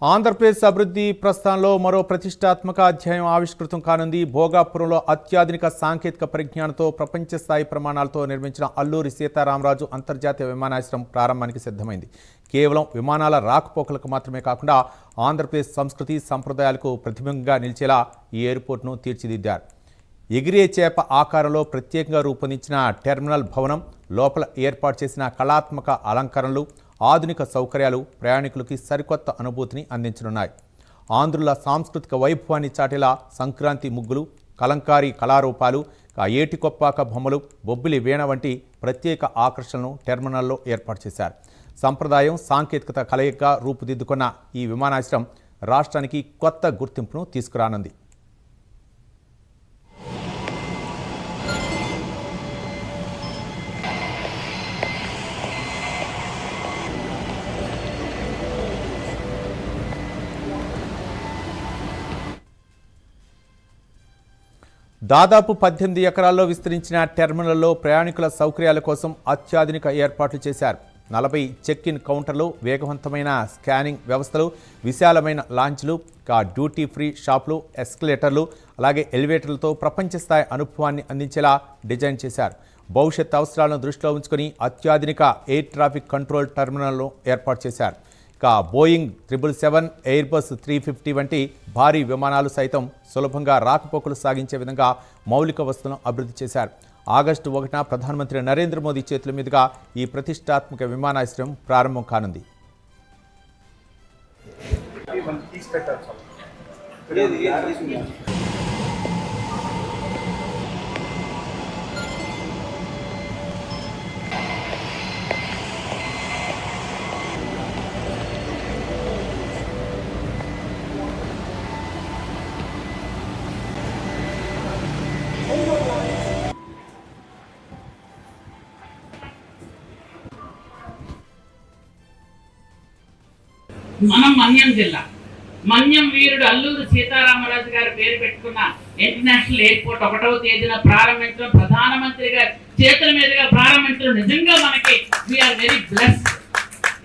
ఆంధ్రప్రదేశ్ అభివృద్ధి ప్రస్థానంలో మరో ప్రతిష్టాత్మక అధ్యాయం ఆవిష్కృతం కానుంది. భోగాపురంలో అత్యాధునిక సాంకేతిక పరిజ్ఞానంతో ప్రపంచ స్థాయి ప్రమాణాలతో నిర్మించిన అల్లూరి సీతారామరాజు అంతర్జాతీయ విమానాశ్రయం ప్రారంభానికి సిద్ధమైంది. కేవలం విమానాల రాకపోకలకు మాత్రమే కాకుండా ఆంధ్రప్రదేశ్ సంస్కృతి సంప్రదాయాలకు ప్రతిబింబంగా నిలిచేలా ఈ ఎయిర్పోర్ట్ను తీర్చిదిద్దారు. ఎగిరే చేప ఆకారంలో ప్రత్యేకంగా రూపొందించిన టెర్మినల్ భవనం, లోపల ఏర్పాటు చేసిన కళాత్మక అలంకరణలు, ఆధునిక సౌకర్యాలు ప్రయాణికులకి సరికొత్త అనుభూతిని అందించనున్నాయి. ఆంధ్రుల సాంస్కృతిక వైభవాన్ని చాటేలా సంక్రాంతి ముగ్గులు, కలంకారీ కళారూపాలు, ఏటికొప్పాక బొమ్మలు, బొబ్బిలి వీణ వంటి ప్రత్యేక ఆకర్షణలను టెర్మినల్లో ఏర్పాటు చేశారు. సంప్రదాయం, సాంకేతికత కలయికగా రూపుదిద్దుకున్న ఈ విమానాశ్రయం రాష్ట్రానికి కొత్త గుర్తింపును తీసుకురానుంది. దాదాపు 18 ఎకరాల్లో విస్తరించిన టెర్మినల్లో ప్రయాణికుల సౌకర్యాల కోసం అత్యాధునిక ఏర్పాట్లు చేశారు. 40 చెక్-ఇన్ కౌంటర్లు, వేగవంతమైన స్కానింగ్ వ్యవస్థలు, విశాలమైన లాంచ్లు, డ్యూటీ ఫ్రీ షాపులు, ఎస్కలేటర్లు, అలాగే ఎలివేటర్లతో ప్రపంచ స్థాయి అనుభవాన్ని అందించేలా డిజైన్ చేశారు. భవిష్యత్ అవసరాలను దృష్టిలో ఉంచుకొని అత్యాధునిక ఎయిర్ ట్రాఫిక్ కంట్రోల్ టెర్మినల్ను ఏర్పాటు చేశారు. బోయింగ్ 777, ఎయిర్బస్ 350 వంటి భారీ విమానాలు సైతం సులభంగా రాకపోకలు సాగించే విధంగా మౌలిక వసతులను అభివృద్ధి చేశారు. ఆగస్టు 1న ప్రధానమంత్రి నరేంద్ర మోదీ చేతుల మీదుగా ఈ ప్రతిష్టాత్మక విమానాశ్రయం ప్రారంభం కానుంది. మనం మన్యం జిల్లా, మన్యం వీరుడు అల్లూరి సీతారామరాజు గారి పేరు పెట్టుకున్న ఇంటర్నేషనల్ ఎయిర్పోర్ట్ 1వ తేదీన ప్రారంభించడం, ప్రధానమంత్రి గారి చేతుల మీదుగా ప్రారంభించడం నిజంగా మనకి వీఆర్ వెరీ బ్లెస్డ్.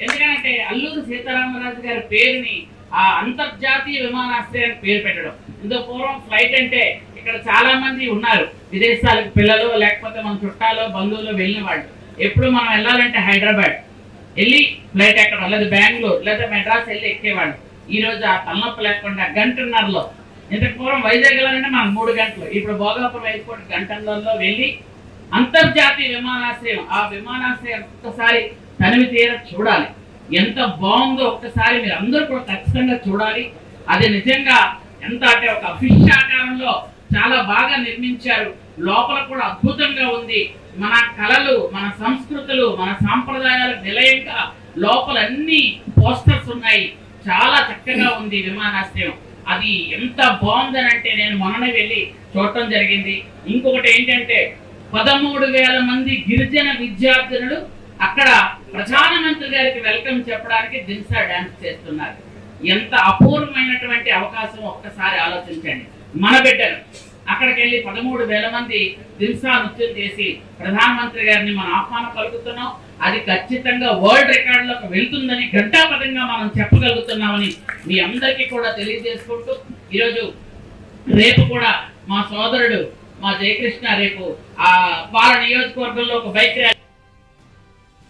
ఎందుకంటే అల్లూరి సీతారామరాజు గారి పేరుని ఆ అంతర్జాతీయ విమానాశ్రయానికి పేరు పెట్టడం. ఇందులో పూర్వం ఫ్లైట్ అంటే ఇక్కడ చాలా మంది ఉన్నారు, విదేశాలకు పిల్లలు లేకపోతే మన చుట్టాలు బంధువులు వెళ్ళిన వాళ్ళు. ఎప్పుడు మనం వెళ్ళాలంటే హైదరాబాద్ వెళ్ళి ఫ్లైట్ ఎక్కడం, లేదా బెంగళూరు లేదా మెడ్రాస్ వెళ్ళి ఎక్కేవాళ్ళు. ఈ రోజు ఆ తలనొప్పి లేకుండా గంటన్నరలో, ఇంతకు పూర్వం వైజాగ్ వెళ్ళాలంటే మనం 3 గంటలు, ఇప్పుడు భోగాపురం ఎయిర్పోర్ట్ గంటన్నరలో వెళ్ళి అంతర్జాతీయ విమానాశ్రయం, ఆ విమానాశ్రయం ఒక్కసారి తనివి తీర చూడాలి. ఎంత బాగుందో ఒక్కసారి మీరు అందరూ కూడా ఖచ్చితంగా చూడాలి. అది నిజంగా ఎంత అంటే ఒక ఫిష్ ఆకారంలో చాలా బాగా నిర్మించారు. లోపల కూడా అద్భుతంగా ఉంది. మన కళలు, మన సంస్కృతులు, మన సాంప్రదాయాలకు నిలయంగా లోపల అన్ని పోస్టర్స్ ఉన్నాయి. చాలా చక్కగా ఉంది విమానాశ్రయం. అది ఎంత బాగుందని అంటే నేను మొన్ననే వెళ్ళి చూడటం జరిగింది. ఇంకొకటి ఏంటంటే 13,000 మంది గిరిజన విద్యార్థులు అక్కడ ప్రధానమంత్రి గారికి వెల్కమ్ చెప్పడానికి దింసా డాన్స్ చేస్తున్నారు. ఎంత అపూర్వమైనటువంటి అవకాశం ఒక్కసారి ఆలోచించండి. మన బిడ్డలు అక్కడికి వెళ్ళి 13,000 మంది దిల్సా నృత్యం చేసి ప్రధానమంత్రి గారిని మనం ఆహ్వానం పలుకుతున్నాం. అది ఖచ్చితంగా వరల్డ్ రికార్డులోకి వెళ్తుందని ఘంటాపథంగా మనం చెప్పగలుగుతున్నామని మీ అందరికీ కూడా తెలియజేసుకుంటూ, ఈరోజు రేపు కూడా మా సోదరుడు మా జయకృష్ణ రేపు వాళ్ళ నియోజకవర్గంలో ఒక బైక్ ర్యాలీ